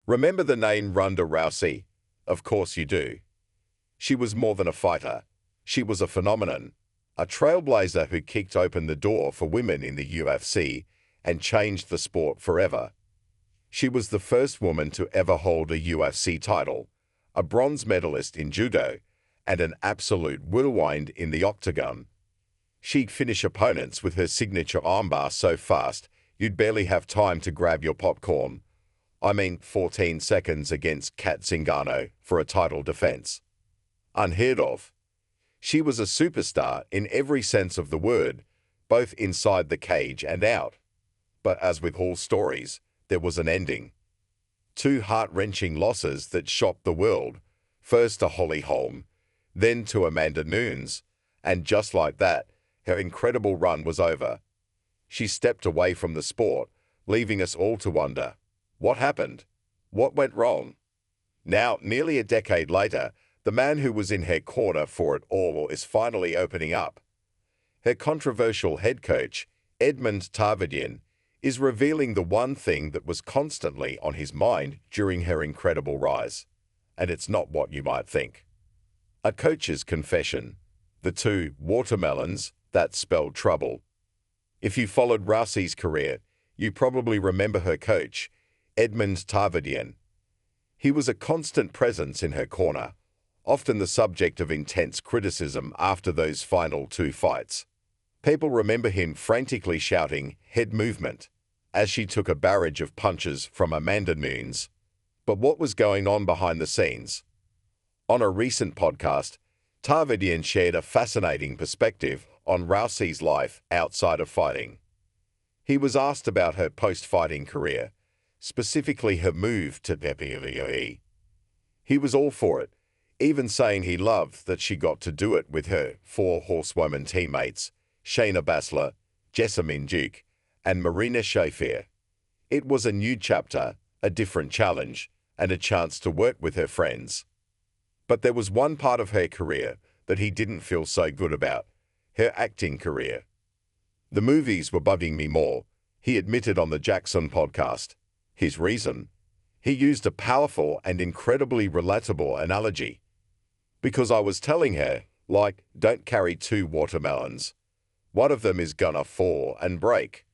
Remember the name Ronda Rousey? Of course you do. She was more than a fighter. She was a phenomenon, a trailblazer who kicked open the door for women in the UFC and changed the sport forever. She was the first woman to ever hold a UFC title, a bronze medalist in judo, and an absolute whirlwind in the octagon. She'd finish opponents with her signature armbar so fast you'd barely have time to grab your popcorn. 14 seconds against Kat Zingano for a title defense. Unheard of. She was a superstar in every sense of the word, both inside the cage and out. But as with all stories, there was an ending. Two heart-wrenching losses that shocked the world, first to Holly Holm, then to Amanda Nunes, and just like that, her incredible run was over. She stepped away from the sport, leaving us all to wonder, what happened? What went wrong? Now, nearly a decade later, the man who was in her corner for it all is finally opening up. Her controversial head coach, Edmond Tarverdyan, is revealing the one thing that was constantly on his mind during her incredible rise. And it's not what you might think. A coach's confession. The two watermelons that spelled trouble. If you followed Rousey's career, you probably remember her coach, Edmond Tarverdyan. He was a constant presence in her corner, often the subject of intense criticism after those final two fights. People remember him frantically shouting, "head movement," as she took a barrage of punches from Amanda Nunes. But what was going on behind the scenes? On a recent podcast, Tarverdyan shared a fascinating perspective on Rousey's life outside of fighting. He was asked about her post-fighting career, specifically her move to WWE. He was all for it, even saying he loved that she got to do it with her four horsewoman teammates, Shayna Baszler, Jessamine Duke, and Marina Shafir. It was a new chapter, a different challenge, and a chance to work with her friends. But there was one part of her career that he didn't feel so good about, her acting career. The movies were bugging me more, he admitted on the Jackson podcast. His reason? He used a powerful and incredibly relatable analogy. Because I was telling her, don't carry two watermelons. One of them is gonna fall and break.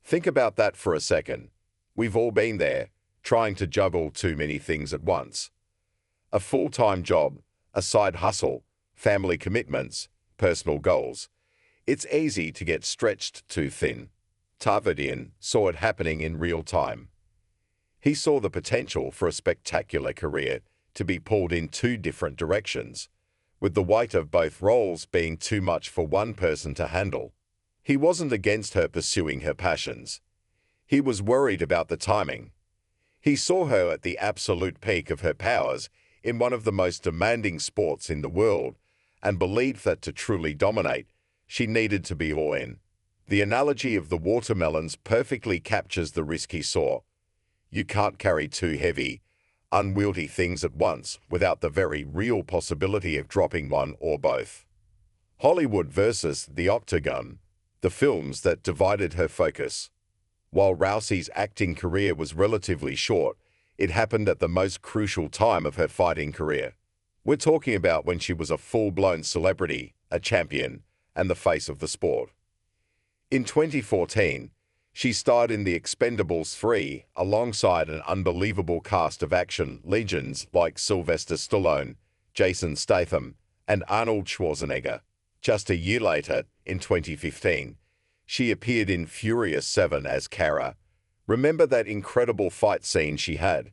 Think about that for a second. We've all been there, trying to juggle too many things at once. A full-time job, a side hustle, family commitments, personal goals. It's easy to get stretched too thin. Tarverdyan saw it happening in real time. He saw the potential for a spectacular career to be pulled in two different directions, with the weight of both roles being too much for one person to handle. He wasn't against her pursuing her passions. He was worried about the timing. He saw her at the absolute peak of her powers in one of the most demanding sports in the world and believed that to truly dominate, she needed to be all in. The analogy of the watermelons perfectly captures the risk he saw. You can't carry two heavy, unwieldy things at once without the very real possibility of dropping one or both. Hollywood versus the Octagon, the films that divided her focus. While Rousey's acting career was relatively short, it happened at the most crucial time of her fighting career. We're talking about when she was a full-blown celebrity, a champion, and the face of the sport. In 2014, she starred in The Expendables 3 alongside an unbelievable cast of action legends like Sylvester Stallone, Jason Statham, and Arnold Schwarzenegger. Just a year later, in 2015, she appeared in Furious 7 as Kara. Remember that incredible fight scene she had?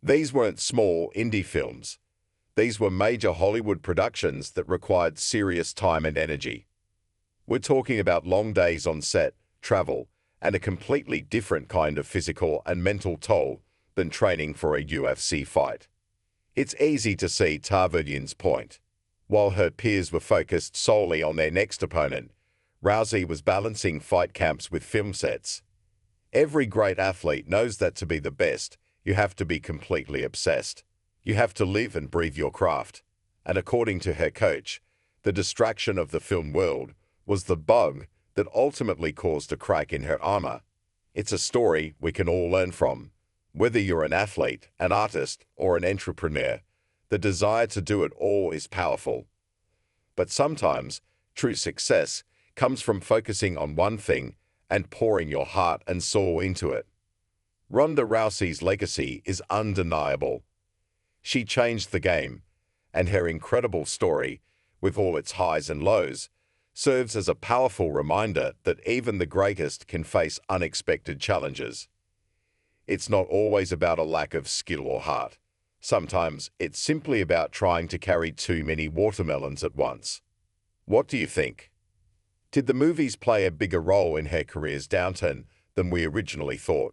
These weren't small indie films. These were major Hollywood productions that required serious time and energy. We're talking about long days on set, travel, and a completely different kind of physical and mental toll than training for a UFC fight. It's easy to see Tarverdyan's point. While her peers were focused solely on their next opponent, Rousey was balancing fight camps with film sets. Every great athlete knows that to be the best, you have to be completely obsessed. You have to live and breathe your craft. And according to her coach, the distraction of the film world was the bug that ultimately caused a crack in her armor. It's a story we can all learn from. Whether you're an athlete, an artist, or an entrepreneur, the desire to do it all is powerful. But sometimes, true success comes from focusing on one thing and pouring your heart and soul into it. Ronda Rousey's legacy is undeniable. She changed the game, and her incredible story, with all its highs and lows, serves as a powerful reminder that even the greatest can face unexpected challenges. It's not always about a lack of skill or heart. Sometimes it's simply about trying to carry too many watermelons at once. What do you think? Did the movies play a bigger role in her career's downturn than we originally thought?